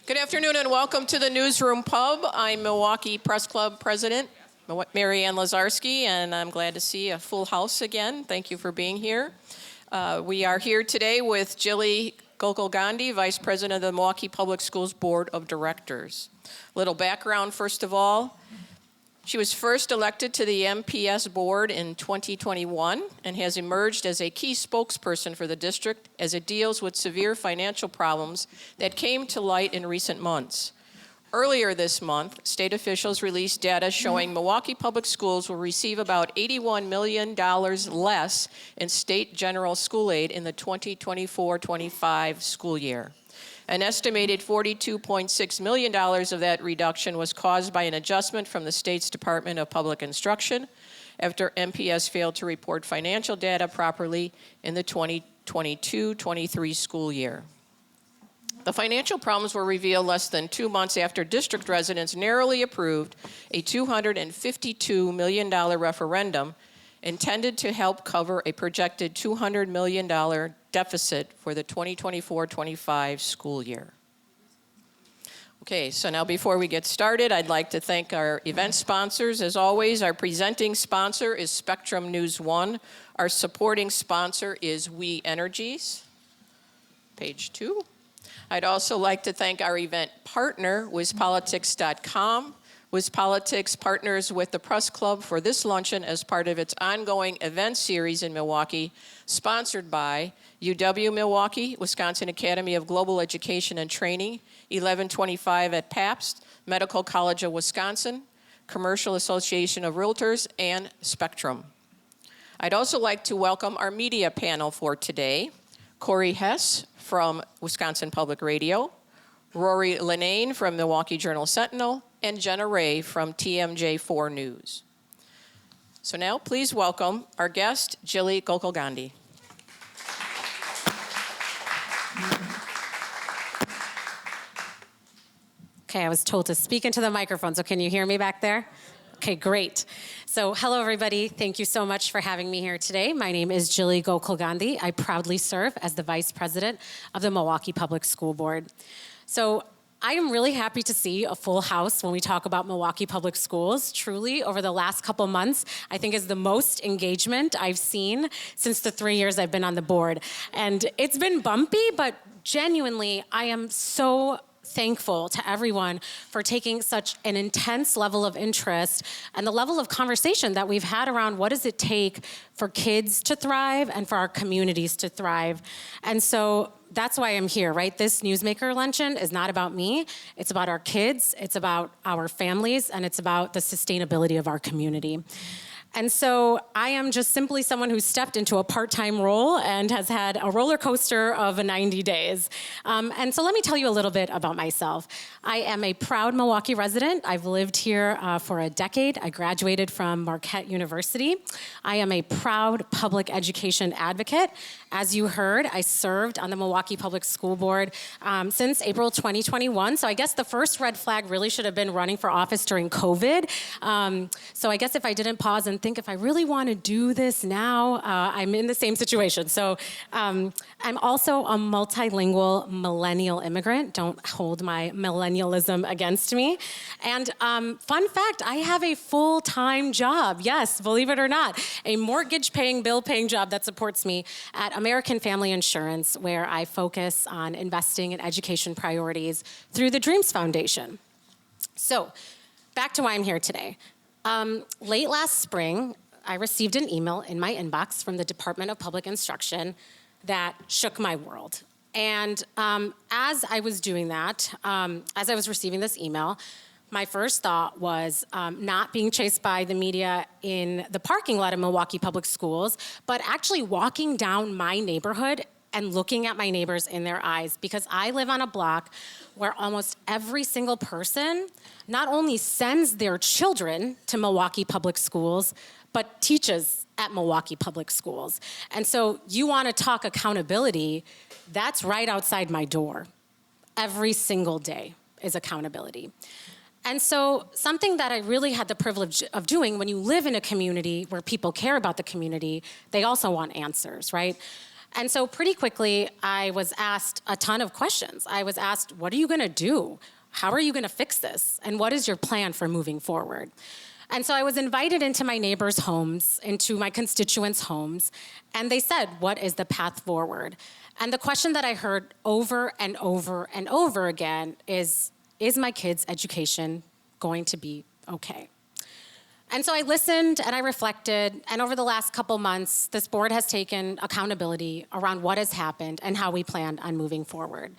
Good afternoon and welcome to the Newsroom Pub. I'm Milwaukee Press Club President Mary Ann Lazarski, and I'm glad to see a full house again. Thank you for being here. We are here today with Jilly Gokalgandhi, Vice President of the Milwaukee Public Schools Board of Directors. Little background, first of all. She was first elected to the MPS board in 2021 and has emerged as a key spokesperson for the district as it deals with severe financial problems that came to light in recent months. Earlier this month, state officials released data showing Milwaukee Public Schools will receive about $81 million less in state general school aid in the 2024-25 school year. An estimated $42.6 million of that reduction was caused by an adjustment from the state's Department of Public Instruction after MPS failed to report financial data properly in the 2022-23 school year. The financial problems were revealed less than 2 months after district residents narrowly approved a $252 million referendum intended to help cover a projected $200 million deficit for the 2024-25 school year. Okay, so now before we get started, I'd like to thank our event sponsors. As always, our presenting sponsor is Spectrum News 1. Our supporting sponsor is We Energies, page 2. I'd also like to thank our event partner, WisPolitics.com. WisPolitics partners with the Press Club for this luncheon as part of its ongoing event series in Milwaukee, sponsored by UW-Milwaukee, Wisconsin Academy of Global Education and Training, 1125 at Pabst, Medical College of Wisconsin, Commercial Association of Realtors, and Spectrum. I'd also like to welcome our media panel for today, Corey Hess from Wisconsin Public Radio, Rory Linane from Milwaukee Journal-Sentinel, and Jenna Ray from TMJ4 News. So now please welcome our guest, Jilly Gokalgandhi. Okay, I was told to speak into the microphone, so can you hear me back there? Okay, great. So hello, everybody. Thank you so much for having me here today. My name is Jilly Gokalgandhi. I proudly serve as the Vice President of the Milwaukee Public School Board. So I am really happy to see a full house when we talk about Milwaukee Public Schools. Truly, over the last couple months, I think is the most engagement I've seen since the 3 years I've been on the board. And it's been bumpy, but genuinely, I am so thankful to everyone for taking such an intense level of interest and the level of conversation that we've had around what does it take for kids to thrive and for our communities to thrive. And so that's why I'm here, right? This Newsmaker Luncheon is not about me. It's about our kids, it's about our families, and it's about the sustainability of our community. And so I am just simply someone who stepped into a part-time role and has had a roller coaster of 90 days. And so let me tell you a little bit about myself. I am a proud Milwaukee resident. I've lived here for a decade. I graduated from Marquette University. I am a proud public education advocate. As you heard, I served on the Milwaukee Public School Board since April 2021. So I guess the first red flag really should have been running for office during COVID. So I guess if I didn't pause and think if I really want to do this now, I'm in the same situation. So I'm also a multilingual millennial immigrant. Don't hold my millennialism against me. And fun fact, I have a full-time job. Yes, believe it or not, a mortgage-paying, bill-paying job that supports me at American Family Insurance, where I focus on investing in education priorities through the Dreams Foundation. So back to why I'm here today. Late last spring, I received an email in my inbox from the Department of Public Instruction that shook my world. And as I was doing that, as I was receiving this email, my first thought was not being chased by the media in the parking lot of Milwaukee Public Schools, but actually walking down my neighborhood and looking at my neighbors in their eyes, because I live on a block where almost every single person not only sends their children to Milwaukee Public Schools, but teaches at Milwaukee Public Schools. And so you want to talk accountability, that's right outside my door. Every single day is accountability. And so something that I really had the privilege of doing, when you live in a community where people care about the community, they also want answers, right? And so pretty quickly, I was asked a ton of questions. I was asked, what are you gonna do? How are you gonna fix this? And what is your plan for moving forward? And so I was invited into my neighbors' homes, into my constituents' homes, and they said, what is the path forward? And the question that I heard over and over and over again is my kid's education going to be okay? And so I listened and I reflected, and over the last couple months, this board has taken accountability around what has happened and how we plan on moving forward.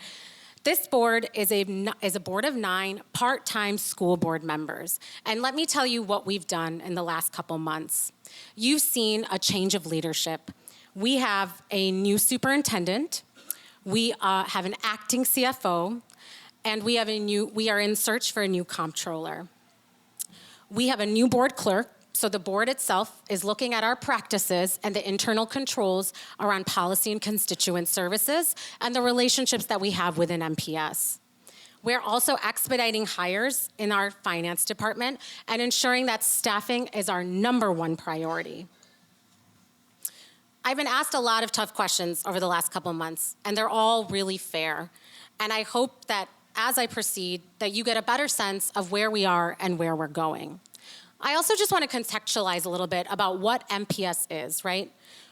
This board is a board of 9 part-time school board members. And let me tell you what we've done in the last couple months. You've seen a change of leadership. We have a new superintendent, we have an acting CFO, and we are in search for a new comptroller. We have a new board clerk, so the board itself is looking at our practices and the internal controls around policy and constituent services and the relationships that we have within MPS. We're also expediting hires in our finance department and ensuring that staffing is our #1 priority. I've been asked a lot of tough questions over the last couple of months, and they're all really fair. And I hope that as I proceed, that you get a better sense of where we are and where we're going. I also just want to contextualize a little bit about what MPS is, right?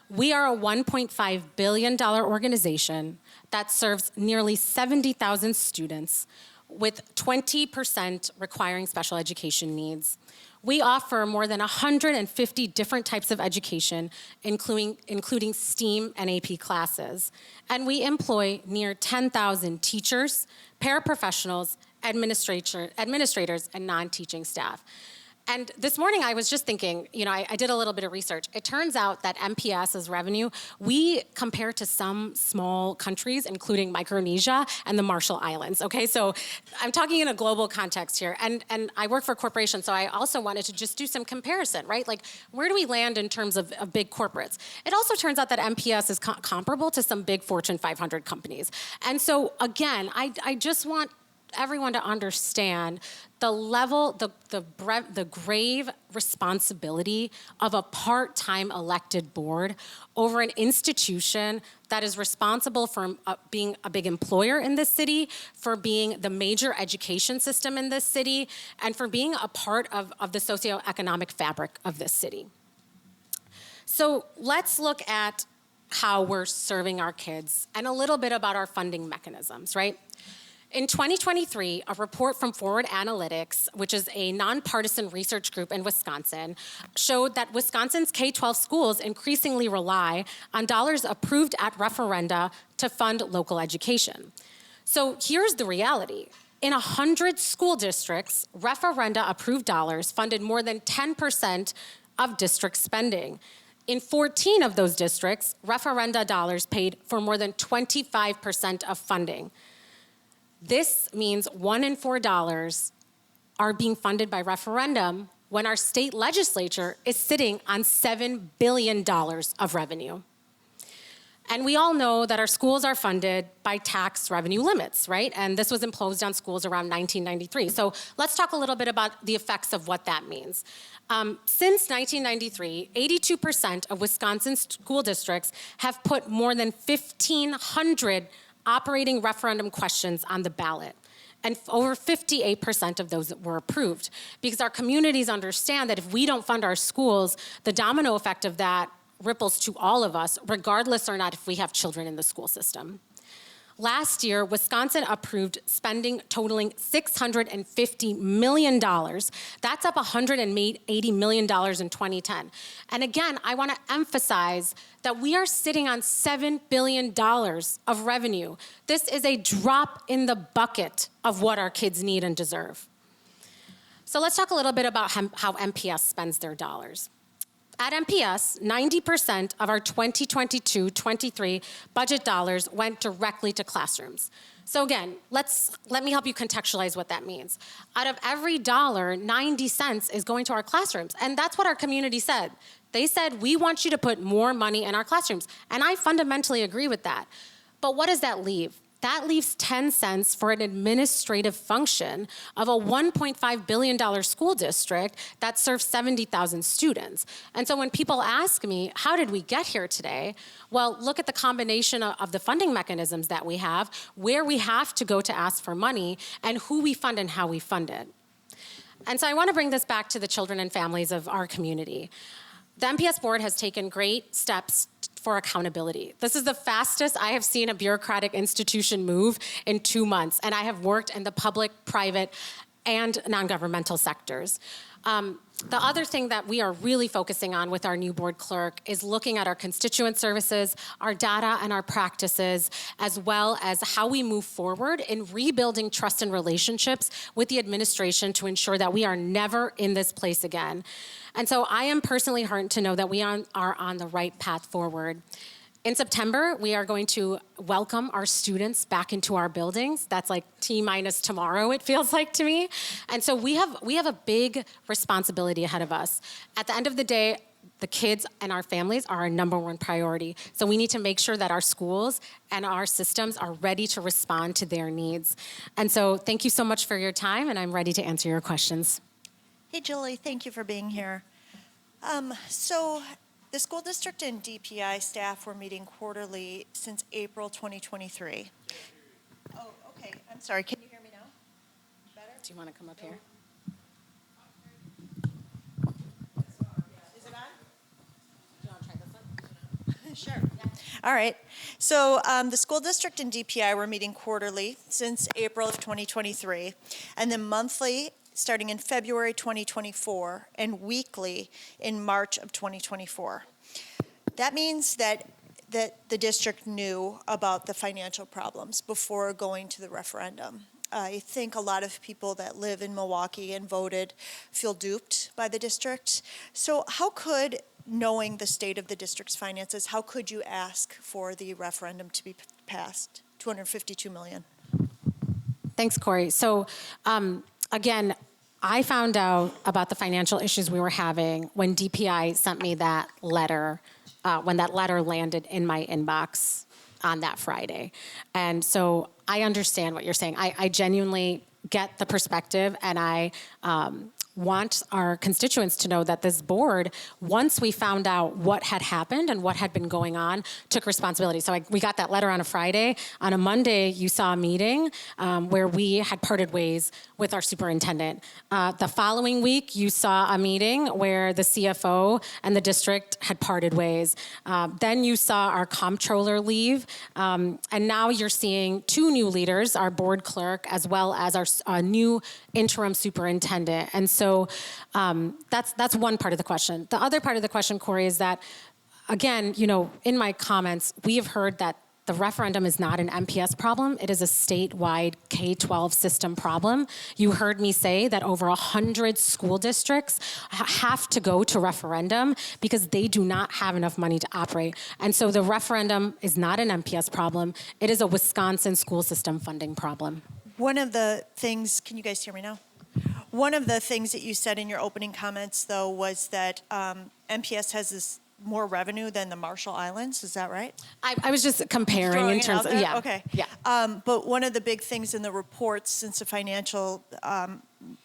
We are a $1.5 billion organization that serves nearly 70,000 students with 20% requiring special education needs. We offer more than 150 different types of education, including STEAM and AP classes. And we employ near 10,000 teachers, paraprofessionals, administrators, and non-teaching staff. And this morning I was just thinking, I did a little bit of research. It turns out that MPS's revenue, we compare to some small countries, including Micronesia and the Marshall Islands, okay? So I'm talking in a global context here. And I work for a corporation, so I also wanted to just do some comparison, right? Like, where do we land in terms of big corporates? It also turns out that MPS is comparable to some big Fortune 500 companies. And so, again, I just want everyone to understand the level, the grave responsibility of a part-time elected board over an institution that is responsible for being a big employer in this city, for being the major education system in this city, and for being a part of the socioeconomic fabric of this city. So let's look at how we're serving our kids and a little bit about our funding mechanisms, right? In 2023, a report from Forward Analytics, which is a nonpartisan research group in Wisconsin, showed that Wisconsin's K-12 schools increasingly rely on dollars approved at referenda to fund local education. So here's the reality. In 100 school districts, referenda-approved dollars funded more than 10% of district spending. In 14 of those districts, referenda dollars paid for more than 25% of funding. This means $1 in $4 are being funded by referendum when our state legislature is sitting on $7 billion of revenue. And we all know that our schools are funded by tax revenue limits, right? And this was imposed on schools around 1993. So let's talk a little bit about the effects of what that means. Since 1993, 82% of Wisconsin school districts have put more than 1,500 operating referendum questions on the ballot. And over 58% of those were approved. Because our communities understand that if we don't fund our schools, the domino effect of that ripples to all of us, regardless or not if we have children in the school system. Last year, Wisconsin approved spending totaling $650 million. That's up $180 million in 2010. And again, I want to emphasize that we are sitting on $7 billion of revenue. This is a drop in the bucket of what our kids need and deserve. So let's talk a little bit about how MPS spends their dollars. At MPS, 90% of our 2022-23 budget dollars went directly to classrooms. So again, let me help you contextualize what that means. Out of every dollar, 90 cents is going to our classrooms. And that's what our community said. They said, we want you to put more money in our classrooms. And I fundamentally agree with that. But what does that leave? that leaves 10 cents for an administrative function of a $1.5 billion school district that serves 70,000 students. And so when people ask me, how did we get here today? Well, look at the combination of the funding mechanisms that we have, where we have to go to ask for money, and who we fund and how we fund it. And so I want to bring this back to the children and families of our community. The MPS board has taken great steps for accountability. This is the fastest I have seen a bureaucratic institution move in 2 months, and I have worked in the public, private, and non-governmental sectors. The other thing that we are really focusing on with our new board clerk is looking at our constituent services, our data and our practices, as well as how we move forward in rebuilding trust and relationships with the administration to ensure that we are never in this place again. And so I am personally heartened to know that we are on the right path forward. In September, we are going to welcome our students back into our buildings. That's like T-minus tomorrow, it feels like to me. And so we have a big responsibility ahead of us. At the end of the day, the kids and our families are our number one priority. So we need to make sure that our schools and our systems are ready to respond to their needs. And so thank you so much for your time, and I'm ready to answer your questions. Hey, Jilly, thank you for being here. So the school district and DPI staff were meeting quarterly since April 2023. Oh, okay. I'm sorry. Can you hear me now? Better? Do you want to come up here? Is it on? Do you want to try this one? Sure. All right. So the school district and DPI were meeting quarterly since April of 2023, and then monthly starting in February 2024 and weekly in March of 2024. That means that the district knew about the financial problems before going to the referendum. I think a lot of people that live in Milwaukee and voted feel duped by the district. So how could, knowing the state of the district's finances, how could you ask for the referendum to be passed? $252 million. Thanks, Corey. So again, I found out about the financial issues we were having when DPI sent me that letter, when that letter landed in my inbox on that Friday. And so I understand what you're saying. I genuinely get the perspective, and I want our constituents to know that this board, once we found out what had happened and what had been going on, took responsibility. So we got that letter on a Friday. On a Monday, you saw a meeting where we had parted ways with our superintendent. The following week, you saw a meeting where the CFO and the district had parted ways. Then you saw our comptroller leave. And now you're seeing two new leaders, our board clerk, as well as our new interim superintendent. And so that's one part of the question. The other part of the question, Corey, is that, again, in my comments, we have heard that the referendum is not an MPS problem. It is a statewide K-12 system problem. You heard me say that over 100 school districts have to go to referendum because they do not have enough money to operate. And so the referendum is not an MPS problem. It is a Wisconsin school system funding problem. One of the things, can you guys hear me now? One of the things that you said in your opening comments, though, was that MPS has this more revenue than the Marshall Islands. Is that right? I was just comparing in terms of, yeah. Okay. Yeah. But one of the big things in the reports since the financial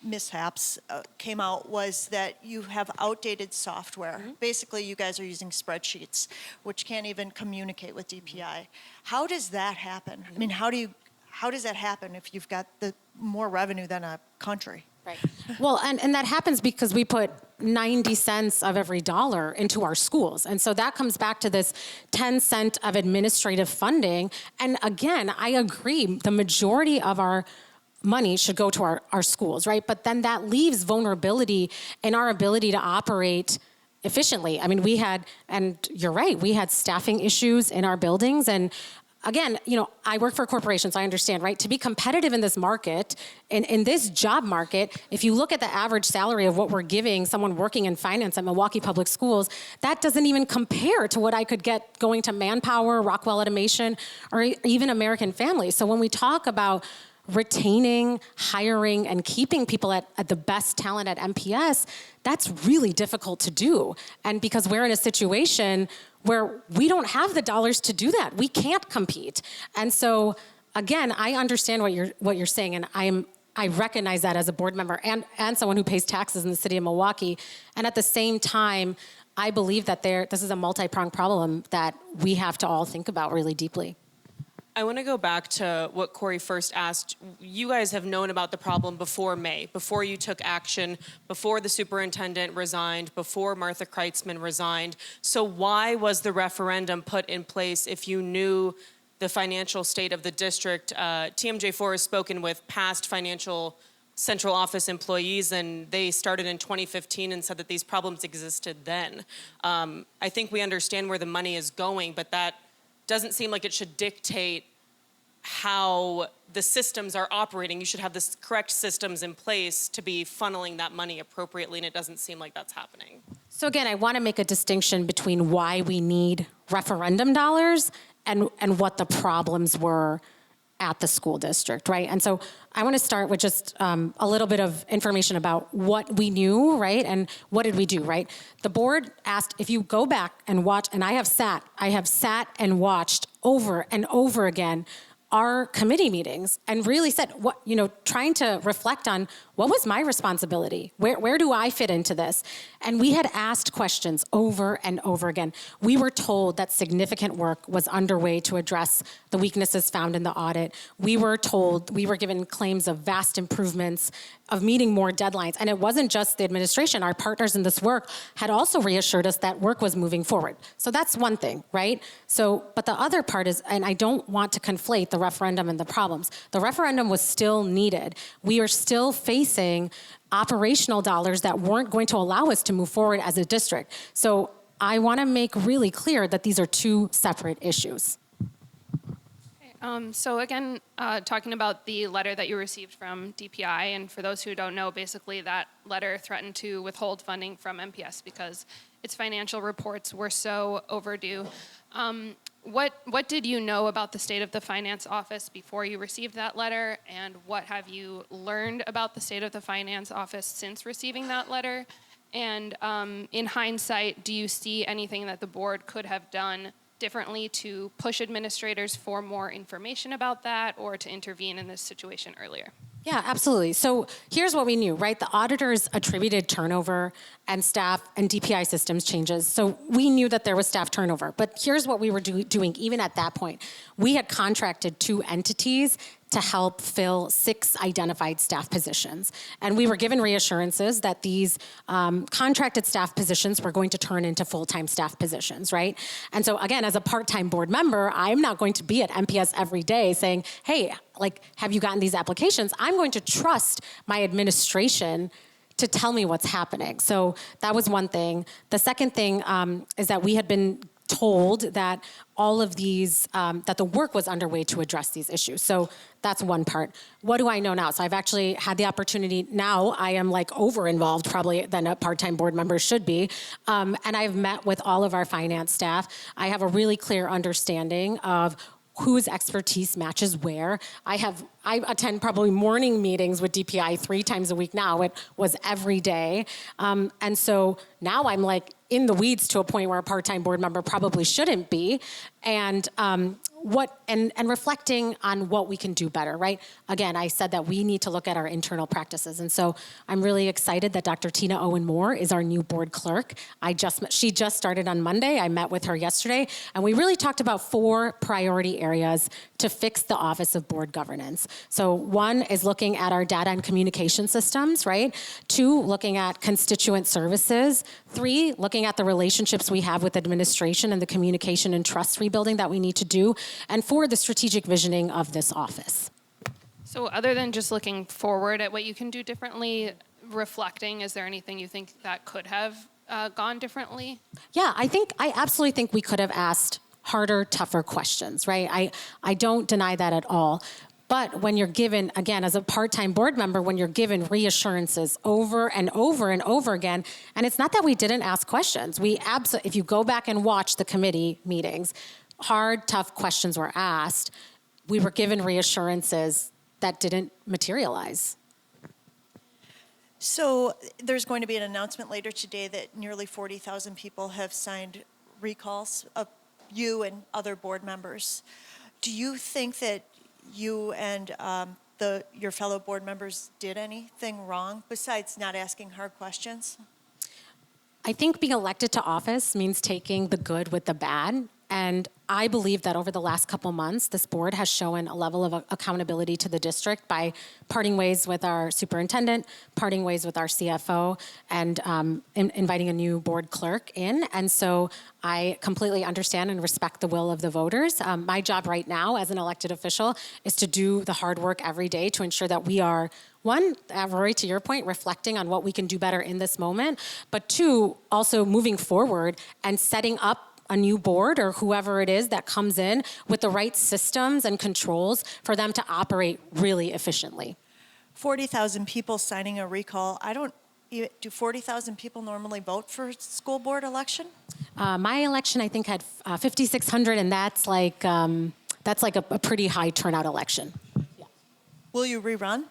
mishaps came out was that you have outdated software. Mm-hmm. Basically, you guys are using spreadsheets, which can't even communicate with DPI. How does that happen? Mm-hmm. I mean, how does that happen if you've got the more revenue than a country? Right. Well, and that happens because we put 90 cents of every dollar into our schools. And so that comes back to this 10 cent of administrative funding. And again, I agree, the majority of our money should go to our schools, right? But then that leaves vulnerability in our ability to operate efficiently. I mean, we had, and you're right, we had staffing issues in our buildings. And again, I work for a corporation, so I understand, right? To be competitive in this market, in this job market, if you look at the average salary of what we're giving someone working in finance at Milwaukee Public Schools, that doesn't even compare to what I could get going to Manpower, Rockwell Automation, or even American Family. So when we talk about retaining, hiring, and keeping people at the best talent at MPS, that's really difficult to do. And because we're in a situation where we don't have the dollars to do that. We can't compete. And so, again, I understand what you're saying, and I recognize that as a board member and someone who pays taxes in the city of Milwaukee. And at the same time, I believe that this is a multi-pronged problem that we have to all think about really deeply. I want to go back to what Corey first asked. You guys have known about the problem before May, before you took action, before the superintendent resigned, before Martha Kreitzman resigned. So why was the referendum put in place if you knew the financial state of the district? TMJ4 has spoken with past financial central office employees, and they started in 2015 and said that these problems existed then. I think we understand where the money is going, but that doesn't seem like it should dictate how the systems are operating. You should have the correct systems in place to be funneling that money appropriately, and it doesn't seem like that's happening. So again, I want to make a distinction between why we need referendum dollars and what the problems were at the school district, right? And so I want to start with just a little bit of information about what we knew, right? And what did we do, right? The board asked, if you go back and watch, and I have sat and watched over and over again our committee meetings and really said, trying to reflect on what was my responsibility? Where do I fit into this? And we had asked questions over and over again. We were told that significant work was underway to address the weaknesses found in the audit. We were given claims of vast improvements, of meeting more deadlines. And it wasn't just the administration. Our partners in this work had also reassured us that work was moving forward. So that's one thing, right? But the other part is, and I don't want to conflate the referendum and the problems. The referendum was still needed. We are still facing operational dollars that weren't going to allow us to move forward as a district. So I want to make really clear that these are two separate issues. So again, talking about the letter that you received from DPI, and for those who don't know, basically that letter threatened to withhold funding from MPS because its financial reports were so overdue. What did you know about the state of the finance office before you received that letter, and what have you learned about the state of the finance office since receiving that letter? And in hindsight, do you see anything that the board could have done differently to push administrators for more information about that or to intervene in this situation earlier? Yeah, absolutely. So here's what we knew, right? The auditors attributed turnover and staff and DPI systems changes. So we knew that there was staff turnover. But here's what we were doing even at that point. We had contracted 2 entities to help fill 6 identified staff positions. And we were given reassurances that these contracted staff positions were going to turn into full-time staff positions, right? And so again, as a part-time board member, I'm not going to be at MPS every day saying, hey, have you gotten these applications? I'm going to trust my administration to tell me what's happening. So that was one thing. The second thing is that we had been told that all of these, that the work was underway to address these issues. So that's one part. What do I know now? So I've actually had the opportunity, now I am over-involved probably than a part-time board member should be. And I've met with all of our finance staff. I have a really clear understanding of whose expertise matches where. I attend probably morning meetings with DPI 3 times a week now. It was every day. And so now I'm in the weeds to a point where a part-time board member probably shouldn't be. And reflecting on what we can do better, right? Again, I said that we need to look at our internal practices. And so I'm really excited that Dr. Tina Owen Moore is our new board clerk. She just started on Monday. I met with her yesterday, and we really talked about 4 priority areas to fix the Office of Board Governance. So 1 is looking at our data and communication systems, right? 2, looking at constituent services. 3, looking at the relationships we have with administration and the communication and trust rebuilding that we need to do. And 4, the strategic visioning of this office. So other than just looking forward at what you can do differently, reflecting, is there anything you think that could have gone differently? Yeah, I absolutely think we could have asked harder, tougher questions, right? I don't deny that at all. But when you're given, again, as a part-time board member, when you're given reassurances over and over and over again, and it's not that we didn't ask questions. If you go back and watch the committee meetings, hard, tough questions were asked. We were given reassurances that didn't materialize. So there's going to be an announcement later today that nearly 40,000 people have signed recalls of you and other board members. Do you think that you and your fellow board members did anything wrong besides not asking hard questions? I think being elected to office means taking the good with the bad. And I believe that over the last couple months, this board has shown a level of accountability to the district by parting ways with our superintendent, parting ways with our CFO, and inviting a new board clerk in. And so I completely understand and respect the will of the voters. My job right now as an elected official is to do the hard work every day to ensure that we are, one, Rory, to your point, reflecting on what we can do better in this moment, but two, also moving forward and setting up a new board or whoever it is that comes in with the right systems and controls for them to operate really efficiently. 40,000 people signing a recall. Do 40,000 people normally vote for a school board election? My election, I think, had 5,600, and that's like a pretty high turnout election. Yeah. Will you rerun?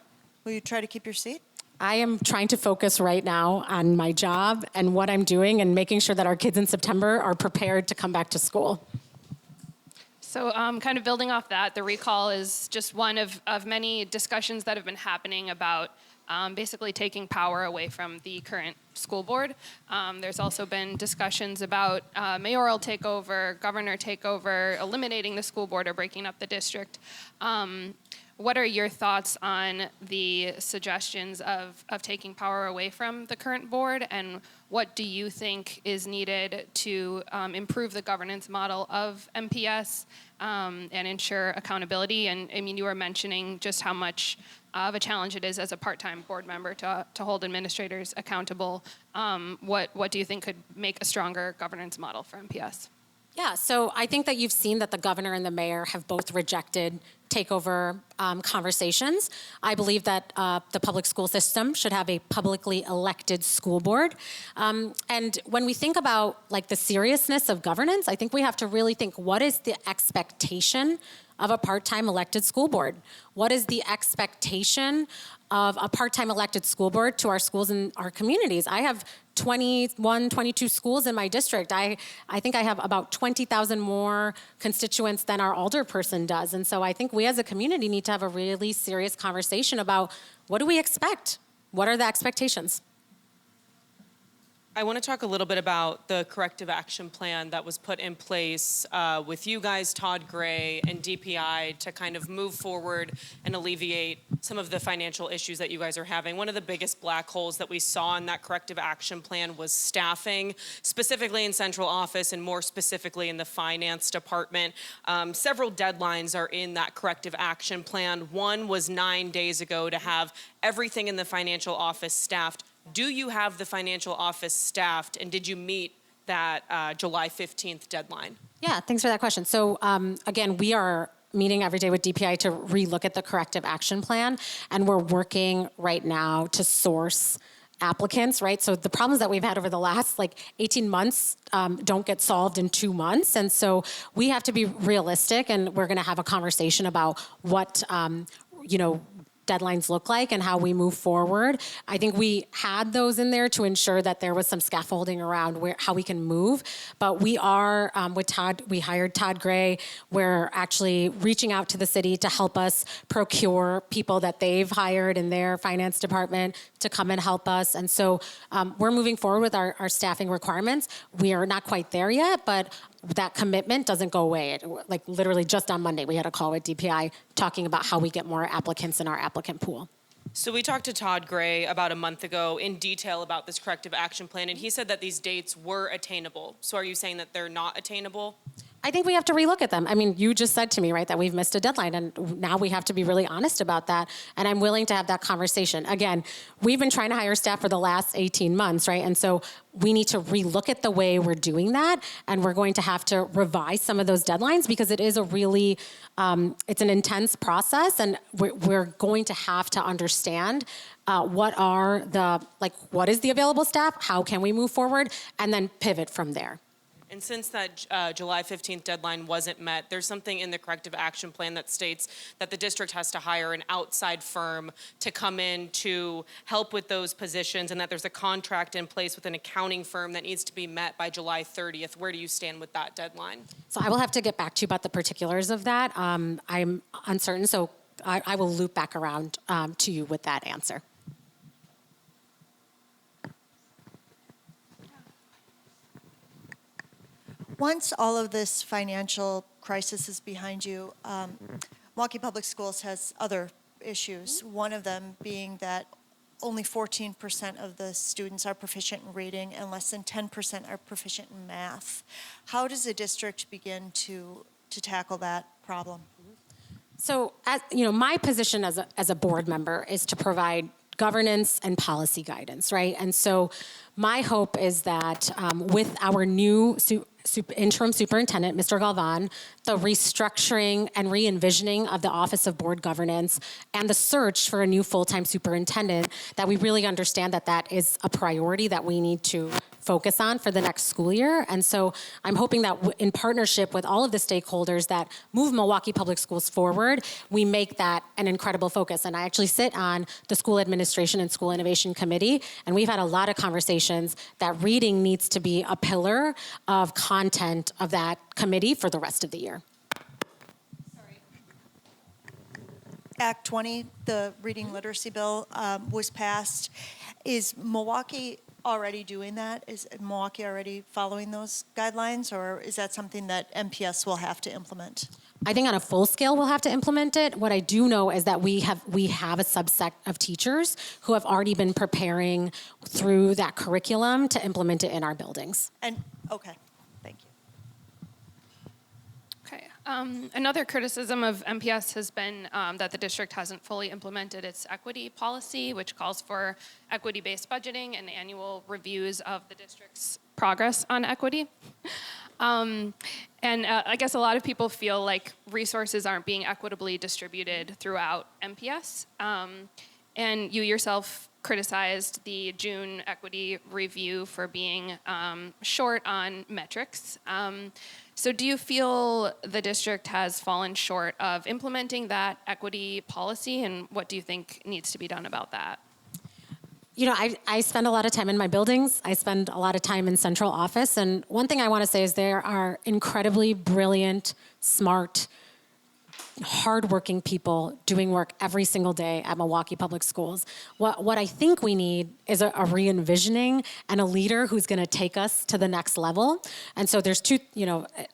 Will you try to keep your seat? I am trying to focus right now on my job and what I'm doing and making sure that our kids in September are prepared to come back to school. So kind of building off that, the recall is just one of many discussions that have been happening about basically taking power away from the current school board. There's also been discussions about mayoral takeover, governor takeover, eliminating the school board or breaking up the district. What are your thoughts on the suggestions of taking power away from the current board, and what do you think is needed to improve the governance model of MPS and ensure accountability? And I mean, you were mentioning just how much of a challenge it is as a part-time board member to hold administrators accountable. What do you think could make a stronger governance model for MPS? Yeah, so I think that you've seen that the governor and the mayor have both rejected takeover conversations. I believe that the public school system should have a publicly elected school board. And when we think about like the seriousness of governance, I think we have to really think, what is the expectation of a part-time elected school board? What is the expectation of a part-time elected school board to our schools and our communities? I have 21, 22 schools in my district. I think I have about 20,000 more constituents than our alderperson does. And so I think we as a community need to have a really serious conversation about, what do we expect? What are the expectations? I want to talk a little bit about the corrective action plan that was put in place with you guys, Todd Gray, and DPI to kind of move forward and alleviate some of the financial issues that you guys are having. One of the biggest black holes that we saw in that corrective action plan was staffing, specifically in central office and more specifically in the finance department. Several deadlines are in that corrective action plan. One was 9 days ago to have everything in the financial office staffed. Do you have the financial office staffed, and did you meet that July 15th deadline? Yeah, thanks for that question. So again, we are meeting every day with DPI to relook at the corrective action plan, and we're working right now to source applicants, right? So the problems that we've had over the last 18 months don't get solved in 2 months. And so we have to be realistic, and we're going to have a conversation about what, deadlines look like and how we move forward. I think we had those in there to ensure that there was some scaffolding around how we can move. But we are, with Todd, we hired Todd Gray. We're actually reaching out to the city to help us procure people that they've hired in their finance department to come and help us. And so we're moving forward with our staffing requirements. We are not quite there yet, but that commitment doesn't go away. Literally just on Monday, we had a call with DPI talking about how we get more applicants in our applicant pool. So we talked to Todd Gray about a month ago in detail about this corrective action plan, and he said that these dates were attainable. So are you saying that they're not attainable? I think we have to relook at them. I mean, you just said to me, right, that we've missed a deadline, and now we have to be really honest about that, and I'm willing to have that conversation. Again, we've been trying to hire staff for the last 18 months, right, and so we need to relook at the way we're doing that, and we're going to have to revise some of those deadlines because it is a really, it's an intense process, and we're going to have to understand what is the available staff, how can we move forward, and then pivot from there. And since that July 15th deadline wasn't met, there's something in the corrective action plan that states that the district has to hire an outside firm to come in to help with those positions, and that there's a contract in place with an accounting firm that needs to be met by July 30th. Where do you stand with that deadline? So I will have to get back to you about the particulars of that. I'm uncertain, so I will loop back around to you with that answer. Once all of this financial crisis is behind you, Milwaukee Public Schools has other issues. One of them being that only 14% of the students are proficient in reading and less than 10% are proficient in math. How does the district begin to tackle that problem? So, my position as a board member is to provide governance and policy guidance, right? And so my hope is that with our new interim superintendent, Mr. Galvan, the restructuring and re-envisioning of the Office of Board Governance and the search for a new full-time superintendent, that we really understand that that is a priority that we need to focus on for the next school year. And so I'm hoping that in partnership with all of the stakeholders that move Milwaukee Public Schools forward, we make that an incredible focus. And I actually sit on the School Administration and School Innovation Committee, and we've had a lot of conversations that reading needs to be a pillar of content of that committee for the rest of the year. Act 20, the reading literacy bill, was passed. Is Milwaukee already doing that? Is Milwaukee already following those guidelines, or is that something that MPS will have to implement? I think on a full scale we'll have to implement it. What I do know is that we have a subset of teachers who have already been preparing through that curriculum to implement it in our buildings. And okay, thank you. Okay. Another criticism of MPS has been that the district hasn't fully implemented its equity policy, which calls for equity-based budgeting and annual reviews of the district's progress on equity. I guess a lot of people feel like resources aren't being equitably distributed throughout MPS. And you yourself criticized the June equity review for being short on metrics. So do you feel the district has fallen short of implementing that equity policy, and what do you think needs to be done about that? You know, I spend a lot of time in my buildings. I spend a lot of time in central office. And one thing I want to say is there are incredibly brilliant, smart, hardworking people doing work every single day at Milwaukee Public Schools. What I think we need is a re-envisioning and a leader who's going to take us to the next level. And so there's two,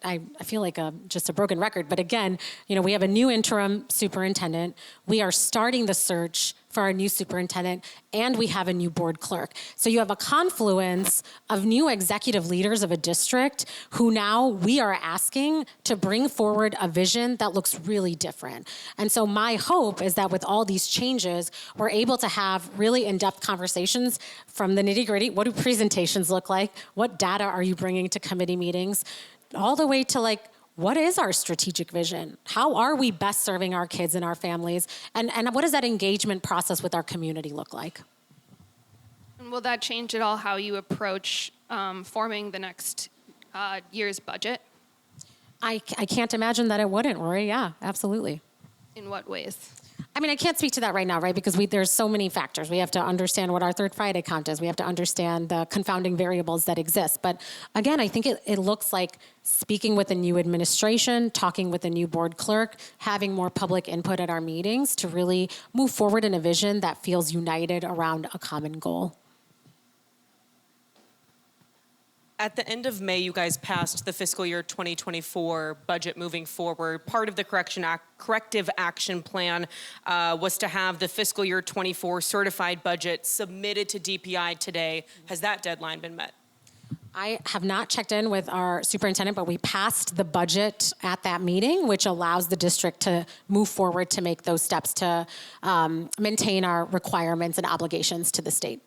I feel like just a broken record. But again, we have a new interim superintendent. We are starting the search for our new superintendent, and we have a new board clerk. So you have a confluence of new executive leaders of a district who now we are asking to bring forward a vision that looks really different. And so my hope is that with all these changes, we're able to have really in-depth conversations from the nitty-gritty. What do presentations look like? What data are you bringing to committee meetings? All the way to what is our strategic vision? How are we best serving our kids and our families? And what does that engagement process with our community look like? And will that change at all how you approach forming the next year's budget? I can't imagine that it wouldn't, Rory. Yeah, absolutely. In what ways? I mean, I can't speak to that right now, right? Because there's so many factors. We have to understand what our third Friday count is. We have to understand the confounding variables that exist. But again, I think it looks like speaking with a new administration, talking with a new board clerk, having more public input at our meetings to really move forward in a vision that feels united around a common goal. At the end of May, you guys passed the fiscal year 2024 budget moving forward. Part of the corrective action plan was to have the fiscal year 24 certified budget submitted to DPI today. Has that deadline been met? I have not checked in with our superintendent, but we passed the budget at that meeting, which allows the district to move forward to make those steps to maintain our requirements and obligations to the state.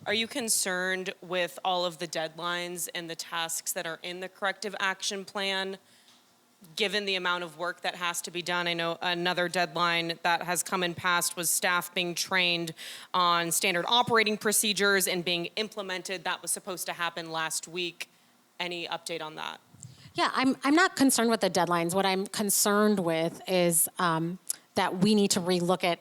Are you concerned with all of the deadlines and the tasks that are in the corrective action plan, given the amount of work that has to be done? I know another deadline that has come in past was staff being trained on standard operating procedures and being implemented. That was supposed to happen last week. Any update on that? Yeah, I'm not concerned with the deadlines. What I'm concerned with is that we need to relook at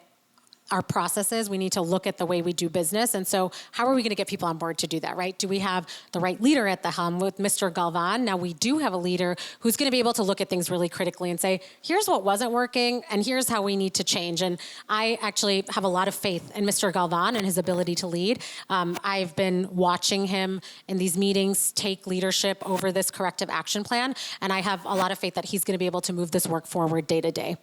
our processes. We need to look at the way we do business. And so how are we going to get people on board to do that, right? Do we have the right leader at the helm with Mr. Galvan? Now we do have a leader who's going to be able to look at things really critically and say, here's what wasn't working and here's how we need to change. And I actually have a lot of faith in Mr. Galvan and his ability to lead. I've been watching him in these meetings take leadership over this corrective action plan. And I have a lot of faith that he's going to be able to move this work forward day to day.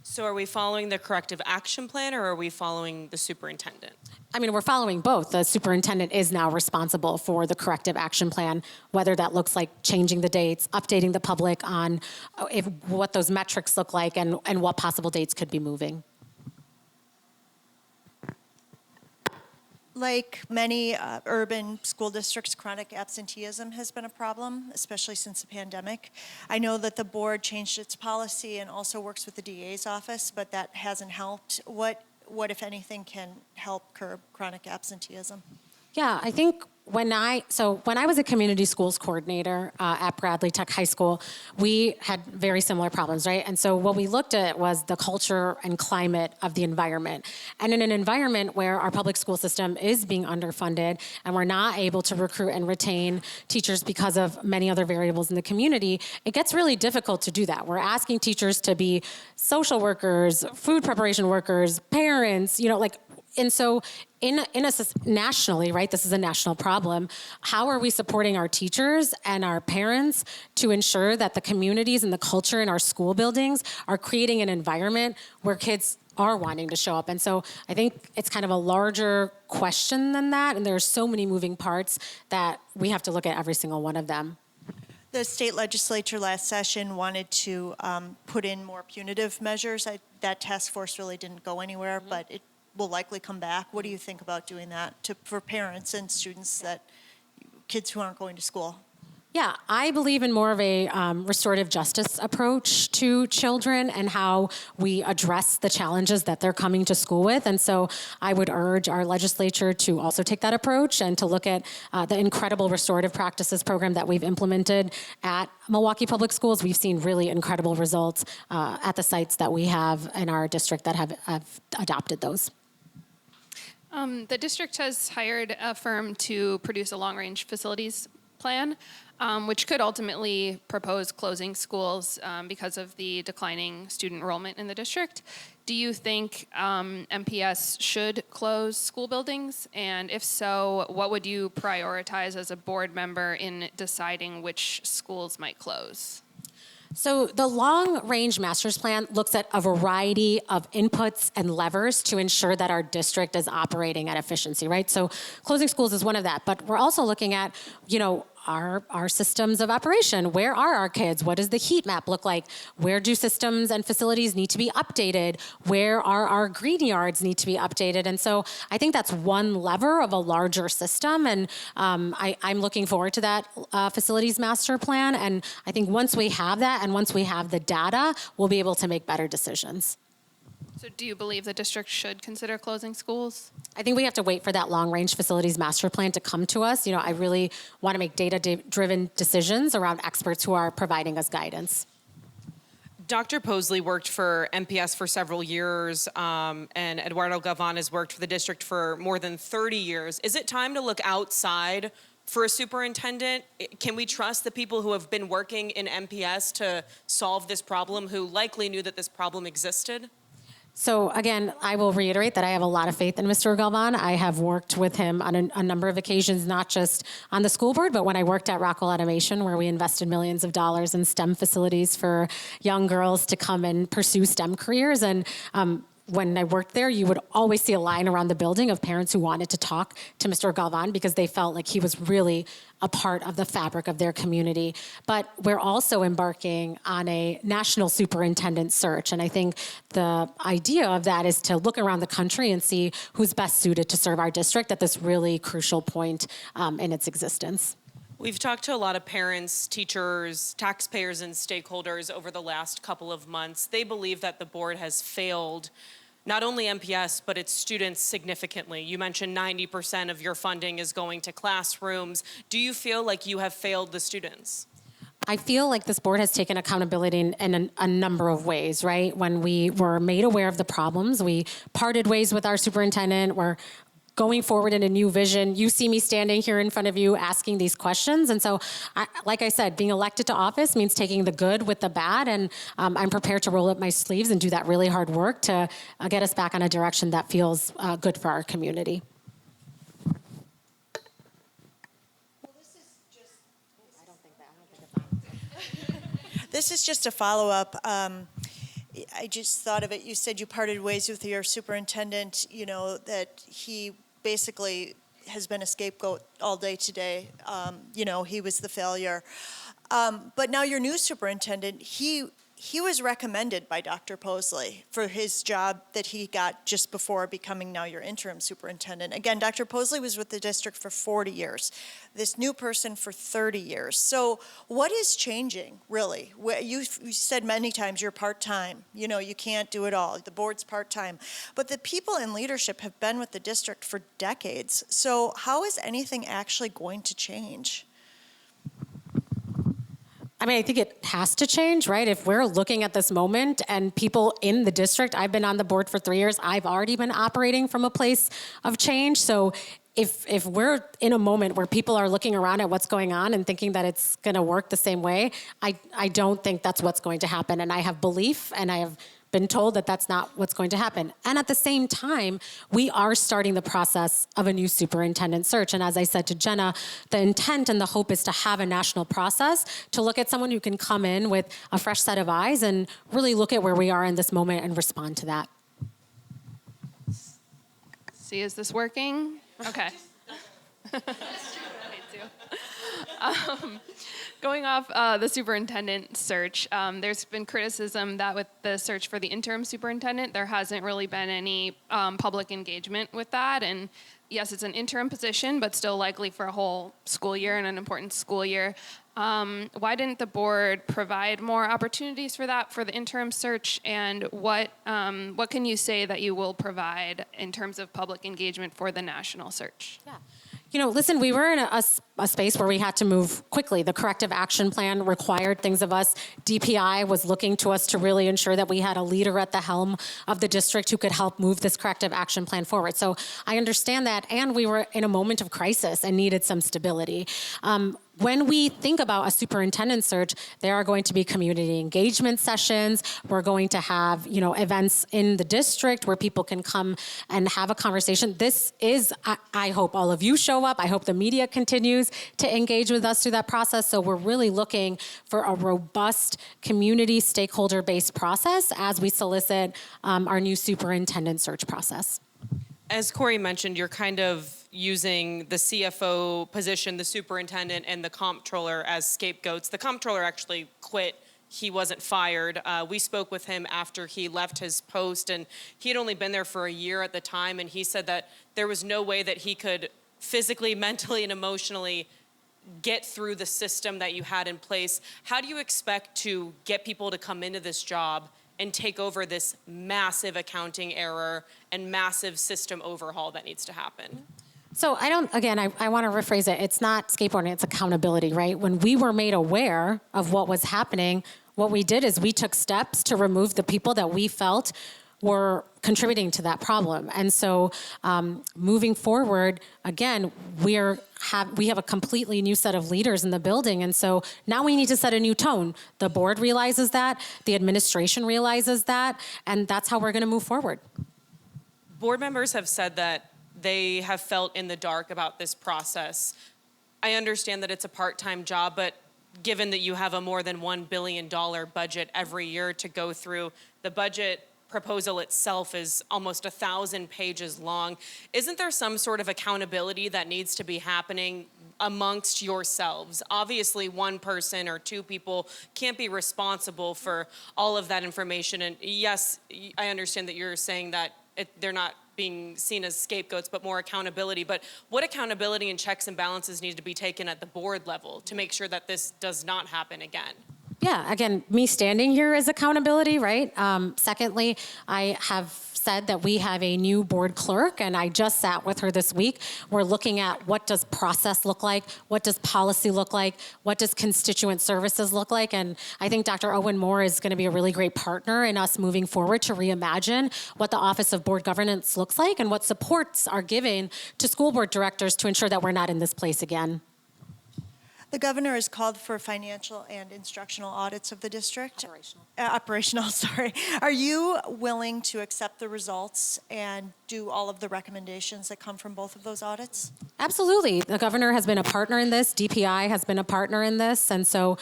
So are we following the corrective action plan or are we following the superintendent? I mean, we're following both. The superintendent is now responsible for the corrective action plan, whether that looks like changing the dates, updating the public on what those metrics look like and what possible dates could be moving. Like many urban school districts, chronic absenteeism has been a problem, especially since the pandemic. I know that the board changed its policy and also works with the DA's office, but that hasn't helped. What if anything, can help curb chronic absenteeism? Yeah, I think when I was a community schools coordinator at Bradley Tech High School, we had very similar problems, right? And so what we looked at was the culture and climate of the environment. And in an environment where our public school system is being underfunded and we're not able to recruit and retain teachers because of many other variables in the community, it gets really difficult to do that. We're asking teachers to be social workers, food preparation workers, parents, and so nationally, right, this is a national problem, how are we supporting our teachers and our parents to ensure that the communities and the culture in our school buildings are creating an environment where kids are wanting to show up? And so I think it's kind of a larger question than that, and there are so many moving parts that we have to look at every single one of them. The state legislature last session wanted to put in more punitive measures. That task force really didn't go anywhere, but it will likely come back. What do you think about doing that for parents and students, kids who aren't going to school? Yeah, I believe in more of a restorative justice approach to children and how we address the challenges that they're coming to school with. And so I would urge our legislature to also take that approach and to look at the incredible restorative practices program that we've implemented at Milwaukee Public Schools. We've seen really incredible results at the sites that we have in our district that have adopted those. The district has hired a firm to produce a long-range facilities plan, which could ultimately propose closing schools because of the declining student enrollment in the district. Do you think MPS should close school buildings? And if so, what would you prioritize as a board member in deciding which schools might close? So the long-range master's plan looks at a variety of inputs and levers to ensure that our district is operating at efficiency, right? So closing schools is one of that, but we're also looking at, our systems of operation. Where are our kids? What does the heat map look like? Where do systems and facilities need to be updated? Where are our green yards need to be updated? And so I think that's one lever of a larger system. And I'm looking forward to that facilities master plan. And I think once we have that and once we have the data, we'll be able to make better decisions. So do you believe the district should consider closing schools? I think we have to wait for that long-range facilities master plan to come to us. I really want to make data-driven decisions around experts who are providing us guidance. Dr. Posley worked for MPS for several years, and Eduardo Galvan has worked for the district for more than 30 years. Is it time to look outside for a superintendent? Can we trust the people who have been working in MPS to solve this problem, who likely knew that this problem existed? So again, I will reiterate that I have a lot of faith in Mr. Galvan. I have worked with him on a number of occasions, not just on the school board, but when I worked at Rockwell Automation, where we invested millions of dollars in STEM facilities for young girls to come and pursue STEM careers. And when I worked there, you would always see a line around the building of parents who wanted to talk to Mr. Galvan because they felt like he was really a part of the fabric of their community. But we're also embarking on a national superintendent search. And I think the idea of that is to look around the country and see who's best suited to serve our district at this really crucial point in its existence. We've talked to a lot of parents, teachers, taxpayers, and stakeholders over the last couple of months. They believe that the board has failed not only MPS, but its students significantly. You mentioned 90% of your funding is going to classrooms. Do you feel like you have failed the students? I feel like this board has taken accountability in a number of ways, right? When we were made aware of the problems, we parted ways with our superintendent. We're going forward in a new vision. You see me standing here in front of you asking these questions. And so, like I said, being elected to office means taking the good with the bad. And I'm prepared to roll up my sleeves and do that really hard work to get us back on a direction that feels good for our community. This is just a follow-up. I just thought of it. You said you parted ways with your superintendent, you know, that he basically has been a scapegoat all day today. You know, he was the failure. But now your new superintendent, he was recommended by Dr. Posley for his job that he got just before becoming now your interim superintendent. Again, Dr. Posley was with the district for 40 years. This new person for 30 years. So what is changing, really? You said many times you're part-time. You know, you can't do it all. The board's part-time. But the people in leadership have been with the district for decades. So how is anything actually going to change? I mean, I think it has to change, right? If we're looking at this moment and people in the district, I've been on the board for 3 years, I've already been operating from a place of change. So if we're in a moment where people are looking around at what's going on and thinking that it's going to work the same way, I don't think that's what's going to happen. And I have belief, and I have been told that that's not what's going to happen. And at the same time, we are starting the process of a new superintendent search. And as I said to Jenna, the intent and the hope is to have a national process to look at someone who can come in with a fresh set of eyes and really look at where we are in this moment and respond to that. See, is this working? Okay. Me too. Going off the superintendent search, there's been criticism that with the search for the interim superintendent, there hasn't really been any public engagement with that. And yes, it's an interim position, but still likely for a whole school year and an important school year. Why didn't the board provide more opportunities for that for the interim search? And what can you say that you will provide in terms of public engagement for the national search? Yeah. You know, listen, we were in a space where we had to move quickly. The corrective action plan required things of us. DPI was looking to us to really ensure that we had a leader at the helm of the district who could help move this corrective action plan forward. So I understand that, and we were in a moment of crisis and needed some stability. When we think about a superintendent search, there are going to be community engagement sessions. We're going to have, you know, events in the district where people can come and have a conversation. This is, I hope all of you show up. I hope the media continues to engage with us through that process. So we're really looking for a robust community stakeholder-based process as we solicit our new superintendent search process. As Corey mentioned, you're kind of using the CFO position, the superintendent, and the comptroller as scapegoats. The comptroller actually quit. He wasn't fired. We spoke with him after he left his post, and he had only been there for a year at the time, and he said that there was no way that he could physically, mentally, and emotionally get through the system that you had in place. How do you expect to get people to come into this job and take over this massive accounting error and massive system overhaul that needs to happen? So I want to rephrase it. It's not skateboarding, it's accountability, right? When we were made aware of what was happening, what we did is we took steps to remove the people that we felt were contributing to that problem. And so moving forward, again, we have a completely new set of leaders in the building. And so now we need to set a new tone. The board realizes that, the administration realizes that, and that's how we're going to move forward. Board members have said that they have felt in the dark about this process. I understand that it's a part-time job, but given that you have a more than $1 billion budget every year to go through, the budget proposal itself is almost 1,000 pages long. Isn't there some sort of accountability that needs to be happening amongst yourselves? Obviously, one person or two people can't be responsible for all of that information. And yes, I understand that you're saying that they're not being seen as scapegoats, but more accountability. But what accountability and checks and balances need to be taken at the board level to make sure that this does not happen again? Yeah, again, me standing here is accountability, right? Secondly, I have said that we have a new board clerk, and I just sat with her this week. We're looking at what does process look like, what does policy look like, what does constituent services look like, and I think Dr. Owen Moore is going to be a really great partner in us moving forward to reimagine what the Office of Board Governance looks like and what supports are given to school board directors to ensure that we're not in this place again. The governor has called for financial and instructional audits of the district. Operational, sorry. Are you willing to accept the results and do all of the recommendations that come from both of those audits? Absolutely. The governor has been a partner in this. DPI has been a partner in this. And so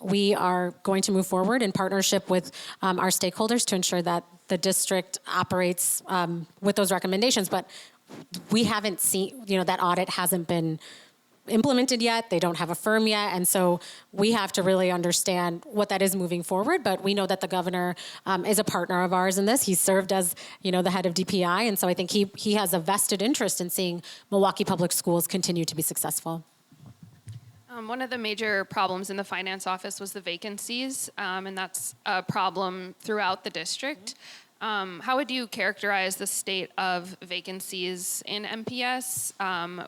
we are going to move forward in partnership with our stakeholders to ensure that the district operates with those recommendations. But we haven't seen, that audit hasn't been implemented yet. They don't have a firm yet. And so we have to really understand what that is moving forward. But we know that the governor is a partner of ours in this. He's served as, the head of DPI. And so I think he has a vested interest in seeing Milwaukee Public Schools continue to be successful. One of the major problems in the finance office was the vacancies, and that's a problem throughout the district. How would you characterize the state of vacancies in MPS?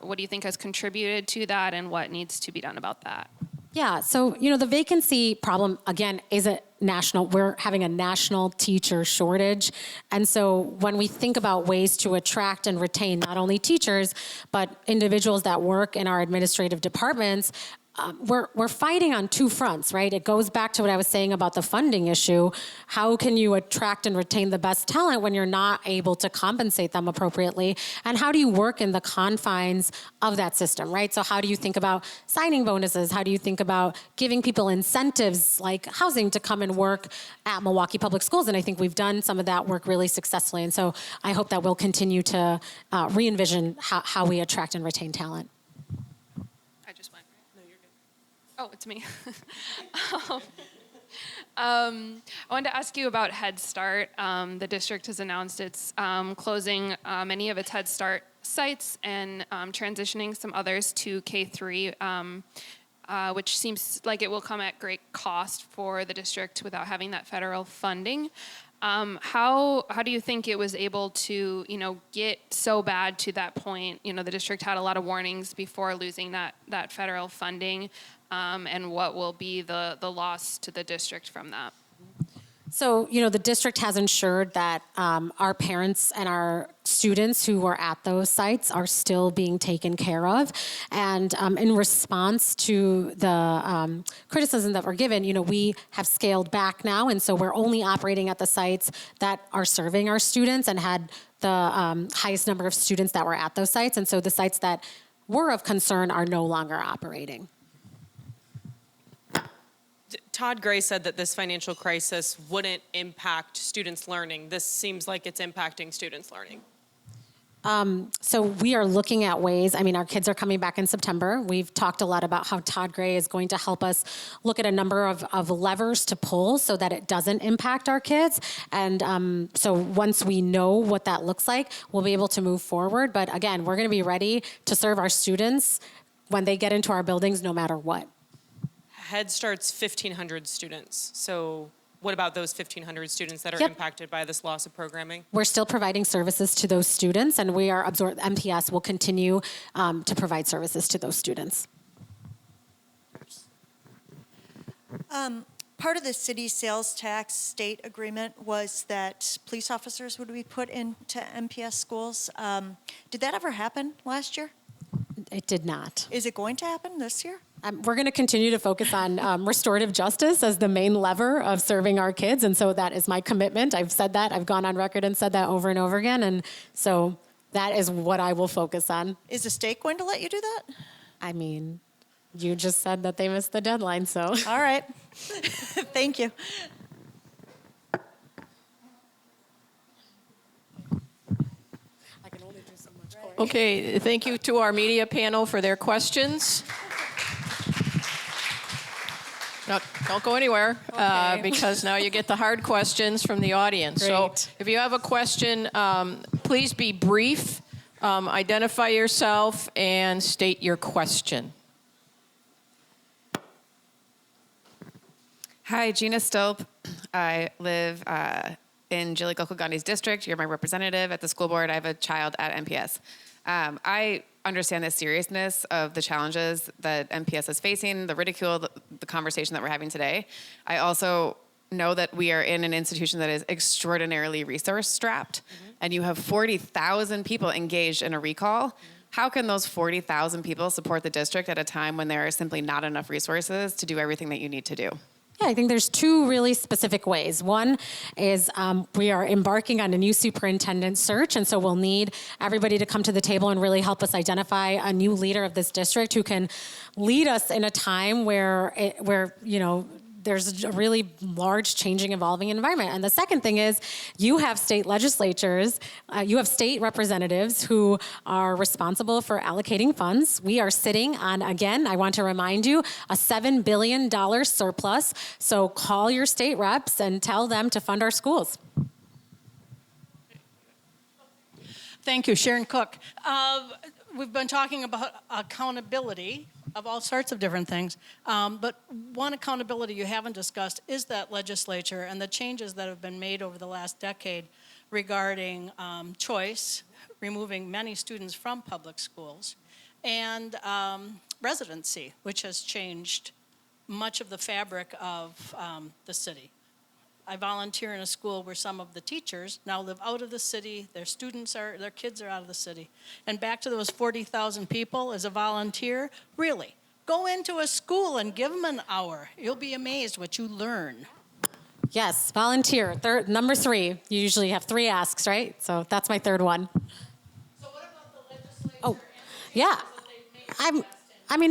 What do you think has contributed to that, and what needs to be done about that? Yeah, so, the vacancy problem, again, is we're having a national teacher shortage. And so when we think about ways to attract and retain not only teachers, but individuals that work in our administrative departments, we're fighting on two fronts, right? It goes back to what I was saying about the funding issue. How can you attract and retain the best talent when you're not able to compensate them appropriately? And how do you work in the confines of that system, right? So how do you think about signing bonuses? How do you think about giving people incentives like housing to come and work at Milwaukee Public Schools? And I think we've done some of that work really successfully. And so I hope that we'll continue to re-envision how we attract and retain talent. Oh, it's me. I wanted to ask you about Head Start. The district has announced it's closing many of its Head Start sites and transitioning some others to K-3, which seems like it will come at great cost for the district without having that federal funding. How do you think it was able to, get so bad to that point? The district had a lot of warnings before losing that federal funding. And what will be the loss to the district from that? So, the district has ensured that our parents and our students who were at those sites are still being taken care of. And in response to the criticism that we're given, we have scaled back now. And so we're only operating at the sites that are serving our students and had the highest number of students that were at those sites. And so the sites that were of concern are no longer operating. Todd Gray said that this financial crisis wouldn't impact students' learning. This seems like it's impacting students' learning. So we are looking at ways. Our kids are coming back in September. We've talked a lot about how Todd Gray is going to help us look at a number of levers to pull so that it doesn't impact our kids. And so once we know what that looks like, we'll be able to move forward. But again, we're going to be ready to serve our students when they get into our buildings, no matter what. Head Start's 1,500 students. So what about those 1,500 students that are Yep. impacted by this loss of programming? We're still providing services to those students, and MPS will continue to provide services to those students. Part of the city sales tax state agreement was that police officers would be put into MPS schools. Did that ever happen last year? It did not. Is it going to happen this year? We're going to continue to focus on restorative justice as the main lever of serving our kids. And so that is my commitment. I've said that. I've gone on record and said that over and over again. And so that is what I will focus on. Is the state going to let you do that? You just said that they missed the deadline, so. All right. Thank you. I can only do so much. Okay, thank you to our media panel for their questions. No, don't go anywhere, because now you get the hard questions from the audience. So Great. if you have a question, please be brief, identify yourself, and state your question. Hi, Gina Stolp. I live in Jilly Gokalgandhi's district. You're my representative at the school board. I have a child at MPS. I understand the seriousness of the challenges that MPS is facing, the ridicule, the conversation that we're having today. I also know that we are in an institution that is extraordinarily resource-strapped, and you have 40,000 people engaged in a recall. How can those 40,000 people support the district at a time when there are simply not enough resources to do everything that you need to do? Yeah, I think there's two really specific ways. One is we are embarking on a new superintendent search, and so we'll need everybody to come to the table and really help us identify a new leader of this district who can lead us in a time where there's a really large, changing, evolving environment. And the second thing is you have state legislatures, you have state representatives who are responsible for allocating funds. We are sitting on, again, I want to remind you, a $7 billion surplus. So call your state reps and tell them to fund our schools. Thank you, Sharon Cook. We've been talking about accountability of all sorts of different things, but one accountability you haven't discussed is that legislature and the changes that have been made over the last decade regarding choice, removing many students from public schools, and residency, which has changed much of the fabric of the city. I volunteer in a school where some of the teachers now live out of the city, their kids are out of the city. And back to those 40,000 people as a volunteer, really, go into a school and give them an hour. You'll be amazed what you learn. Yes, volunteer. Number 3. You usually have 3 asks, right? So that's my third one. So what about the legislature? Oh, yeah.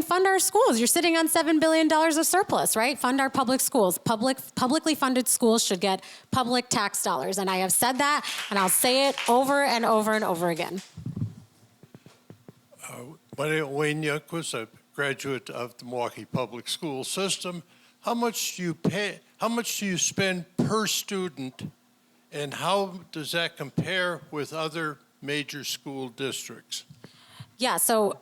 Fund our schools. You're sitting on $7 billion of surplus, right? Fund our public schools. Publicly funded schools should get public tax dollars. And I have said that, and I'll say it over and over and over again. My name is Wayne Youngquist. I'm a graduate of the Milwaukee Public School system. How much do you pay? How much do you spend per student, and how does that compare with other major school districts? Yeah, so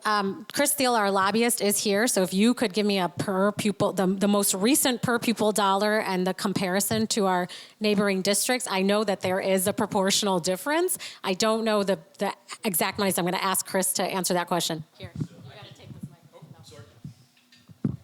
Chris Thiel, our lobbyist, is here. So if you could give me a per pupil, the most recent per pupil dollar and the comparison to our neighboring districts, I know that there is a proportional difference. I don't know the exact money, so I'm going to ask Chris to answer that question. Here, you got to take this microphone. Oh, sorry.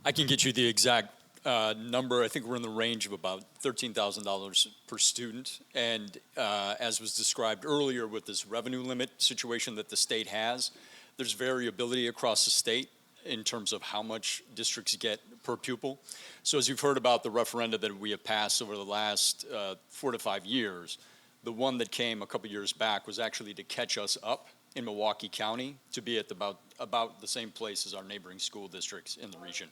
I can get you the exact number. I think we're in the range of about $13,000 per student. And as was described earlier with this revenue limit situation that the state has, there's variability across the state in terms of how much districts get per pupil. So as you've heard about the referenda that we have passed over the last 4 to 5 years, the one that came a couple years back was actually to catch us up in Milwaukee County to be at about the same place as our neighboring school districts in the region.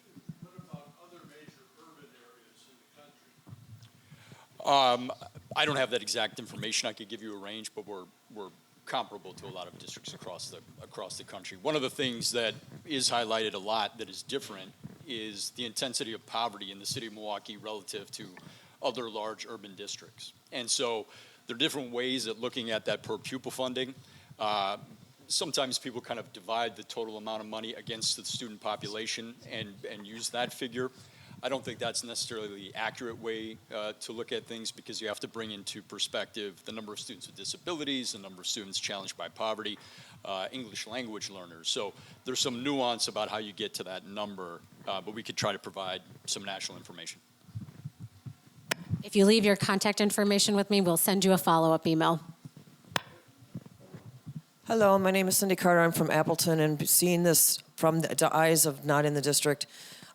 I don't have that exact information. I could give you a range, but we're comparable to a lot of districts across the country. One of the things that is highlighted a lot that is different is the intensity of poverty in the city of Milwaukee relative to other large urban districts. And so there are different ways at looking at that per pupil funding. Sometimes people kind of divide the total amount of money against the student population and use that figure. I don't think that's necessarily the accurate way to look at things, because you have to bring into perspective the number of students with disabilities, the number of students challenged by poverty, English language learners. So there's some nuance about how you get to that number, but we could try to provide some national information. If you leave your contact information with me, we'll send you a follow-up email. Hello, my name is Cindy Carter. I'm from Appleton, and seeing this from the eyes of not in the district,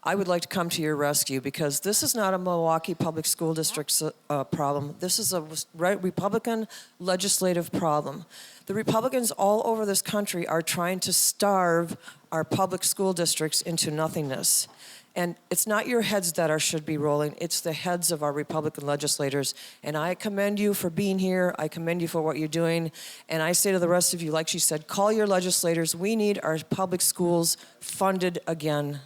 I would like to come to your rescue, because this is not a Milwaukee Public School District's problem. This is a Republican legislative problem. The Republicans all over this country are trying to starve our public school districts into nothingness. And it's not your heads that should be rolling, it's the heads of our Republican legislators. And I commend you for being here, I commend you for what you're doing. And I say to the rest of you, like she said, call your legislators. We need our public schools funded again.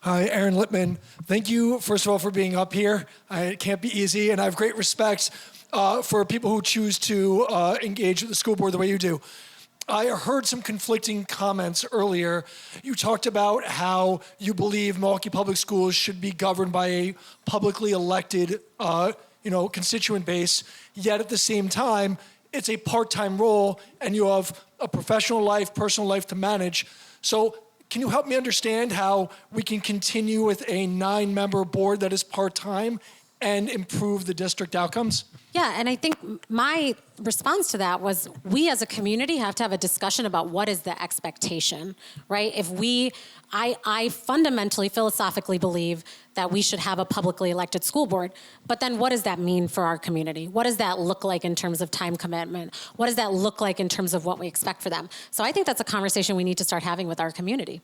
Hi, Aaron Lippman. Thank you, first of all, for being up here. It can't be easy, and I have great respect for people who choose to engage with the school board the way you do. I heard some conflicting comments earlier. You talked about how you believe Milwaukee Public Schools should be governed by a publicly elected, constituent base. Yet at the same time, it's a part-time role, and you have a professional life, personal life to manage. So can you help me understand how we can continue with a 9-member board that is part-time and improve the district outcomes? Yeah, and I think my response to that was we as a community have to have a discussion about what is the expectation, right? I fundamentally, philosophically believe that we should have a publicly elected school board, but then what does that mean for our community? What does that look like in terms of time commitment? What does that look like in terms of what we expect for them? So I think that's a conversation we need to start having with our community.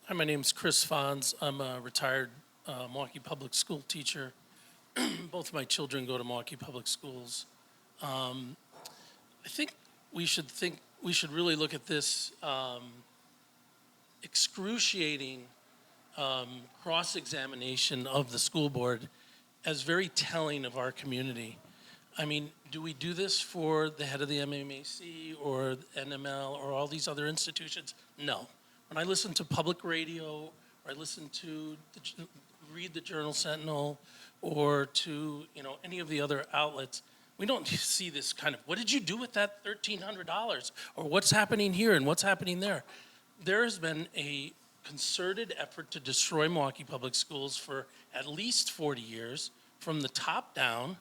Hi, my name's Chris Fons. I'm a retired Milwaukee Public School teacher. Both of my children go to Milwaukee Public Schools. I think we should really look at this excruciating cross-examination of the school board as very telling of our community. I mean, do we do this for the head of the MMAC or NML or all these other institutions? No. When I listen to public radio, or I listen to read the Journal Sentinel, or to any of the other outlets, we don't see this kind of, what did you do with that $1,300? Or what's happening here and what's happening there? There has been a concerted effort to destroy Milwaukee Public Schools for at least 40 years, from the top down,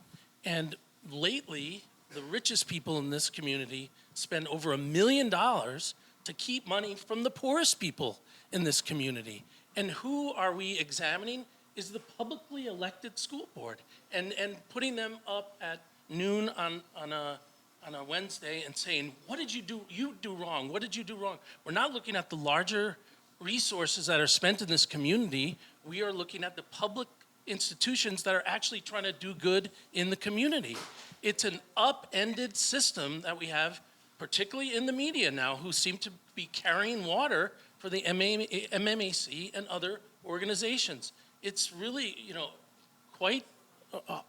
and lately, the richest people in this community spend over $1 million to keep money from the poorest people in this community. And who are we examining? Is the publicly elected school board, and putting them up at noon on a Wednesday and saying, what did you do wrong? What did you do wrong? We're not looking at the larger resources that are spent in this community. We are looking at the public institutions that are actually trying to do good in the community. It's an upended system that we have, particularly in the media now, who seem to be carrying water for the MMAC and other organizations. It's really, quite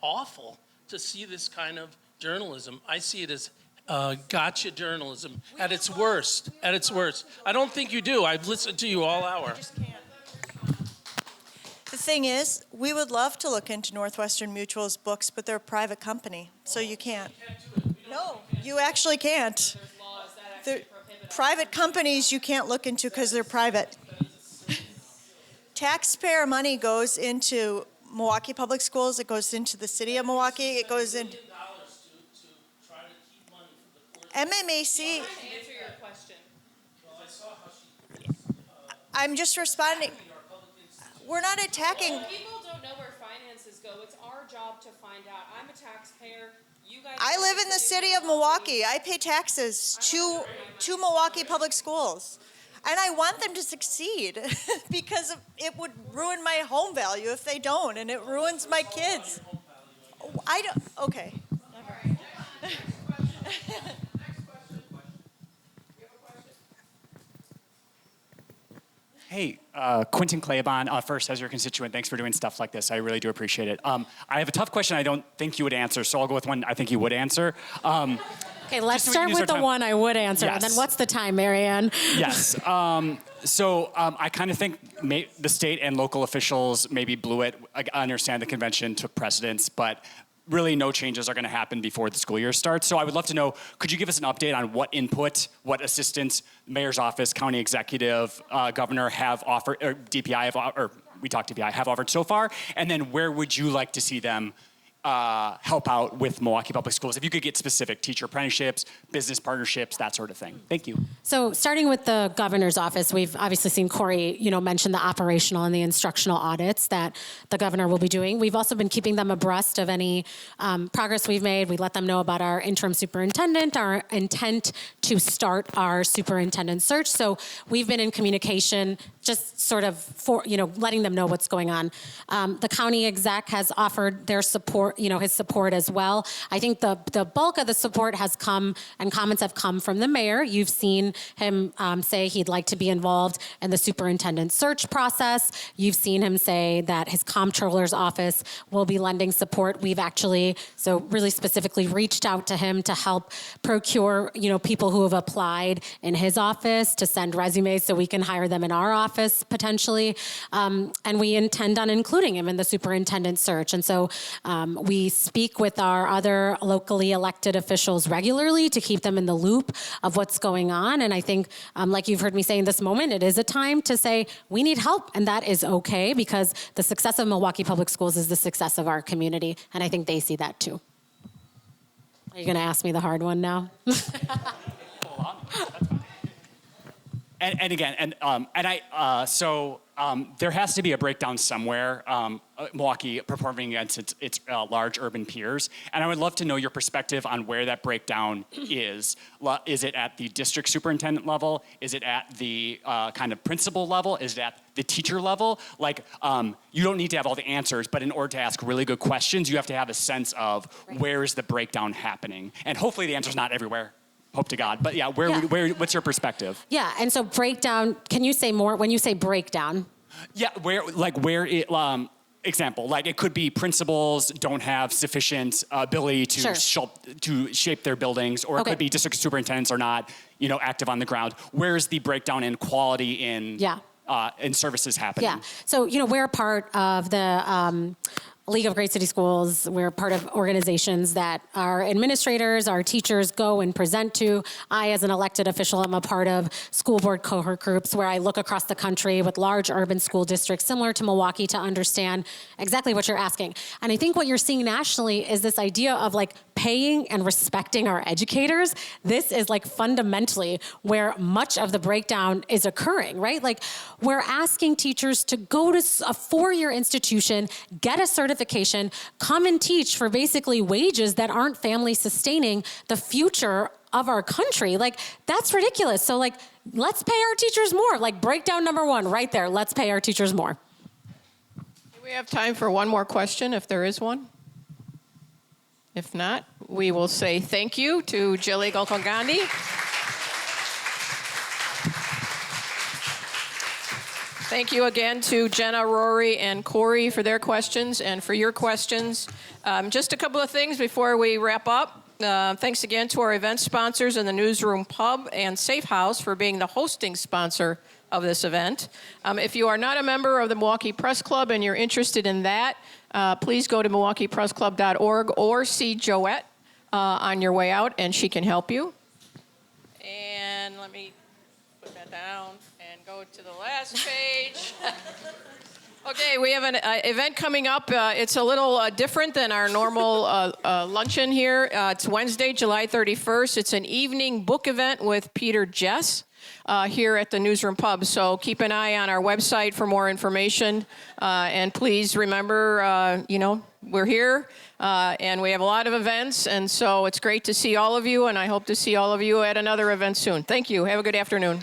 awful to see this kind of journalism. I see it as gotcha journalism at its worst. At its worst. I don't think you do. I've listened to you all hour. The thing is, we would love to look into Northwestern Mutual's books, but they're a private company, so you can't. No, you actually can't. Private companies you can't look into because they're private. Taxpayer money goes into Milwaukee Public Schools. It goes into the city of Milwaukee. It goes in. MMAC. I'm just responding. We're not attacking. People don't know where finances go. It's our job to find out. I'm a taxpayer. You guys. I live in the city of Milwaukee. I pay taxes to Milwaukee Public Schools. And I want them to succeed because it would ruin my home value if they don't, and it ruins my kids. I don't, okay. Hey, Quentin Claybon, first, as your constituent, thanks for doing stuff like this. I really do appreciate it. I have a tough question I don't think you would answer, so I'll go with one I think you would answer. Okay, let's start with the one I would answer, Yes. and then what's the time, Marianne? Yes. I kind of think the state and local officials maybe blew it. I understand the convention took precedence, but really no changes are going to happen before the school year starts. So I would love to know, could you give us an update on what input, what assistance, mayor's office, county executive, governor have offered, or DPI have offered so far? And then where would you like to see them help out with Milwaukee Public Schools? If you could get specific, teacher apprenticeships, business partnerships, that sort of thing. Thank you. So starting with the governor's office, we've obviously seen Corey, mention the operational and the instructional audits that the governor will be doing. We've also been keeping them abreast of any progress we've made. We let them know about our interim superintendent, our intent to start our superintendent search. So we've been in communication, just sort of letting them know what's going on. The county exec has offered their support his support as well. I think the bulk of the support has come and comments have come from the mayor. You've seen him say he'd like to be involved in the superintendent search process. You've seen him say that his comptroller's office will be lending support. We've actually, so really specifically reached out to him to help procure, people who have applied in his office to send resumes so we can hire them in our office potentially. And we intend on including him in the superintendent search. And so we speak with our other locally elected officials regularly to keep them in the loop of what's going on. And I think, like you've heard me say in this moment, it is a time to say we need help, and that is okay, because the success of Milwaukee Public Schools is the success of our community, and I think they see that too. Are you going to ask me the hard one now? And again, there has to be a breakdown somewhere. Milwaukee performing against its large urban peers, and I would love to know your perspective on where that breakdown is. Is it at the district superintendent level? Is it at the kind of principal level? Is it at the teacher level? You don't need to have all the answers, but in order to ask really good questions, you have to have a sense of where is the breakdown happening, and hopefully the answer's not everywhere. Hope to God. But where what's your perspective? Yeah, and so breakdown, can you say more when you say breakdown? Yeah, example, it could be principals don't have sufficient ability to shape their buildings, or it could be district superintendents are not, active on the ground. Where's the breakdown in quality in services happening? Yeah, so, we're part of the League of Great City Schools. We're part of organizations that our administrators, our teachers go and present to. I, as an elected official, am a part of school board cohort groups where I look across the country with large urban school districts similar to Milwaukee to understand exactly what you're asking. And I think what you're seeing nationally is this idea of paying and respecting our educators. This is fundamentally where much of the breakdown is occurring, right? We're asking teachers to go to a 4-year institution, get a certification, come and teach for basically wages that aren't family sustaining the future of our country. That's ridiculous. So let's pay our teachers more. Breakdown number 1 right there. Let's pay our teachers more. Do we have time for one more question if there is one? If not, we will say thank you to Jilly Gokalgandhi. Thank you again to Jenna, Rory, and Corey for their questions and for your questions. Just a couple of things before we wrap up. Thanks again to our event sponsors in the Newsroom Pub and Safe House for being the hosting sponsor of this event. If you are not a member of the Milwaukee Press Club and you're interested in that, please go to MilwaukeePressClub.org or see Joette on your way out, and she can help you. And let me put that down and go to the last page. Okay, we have an event coming up. It's a little different than our normal luncheon here. It's Wednesday, July 31st. It's an evening book event with Peter Jess here at the Newsroom Pub. So keep an eye on our website for more information. And please remember, we're here and we have a lot of events. And so it's great to see all of you. And I hope to see all of you at another event soon. Thank you. Have a good afternoon.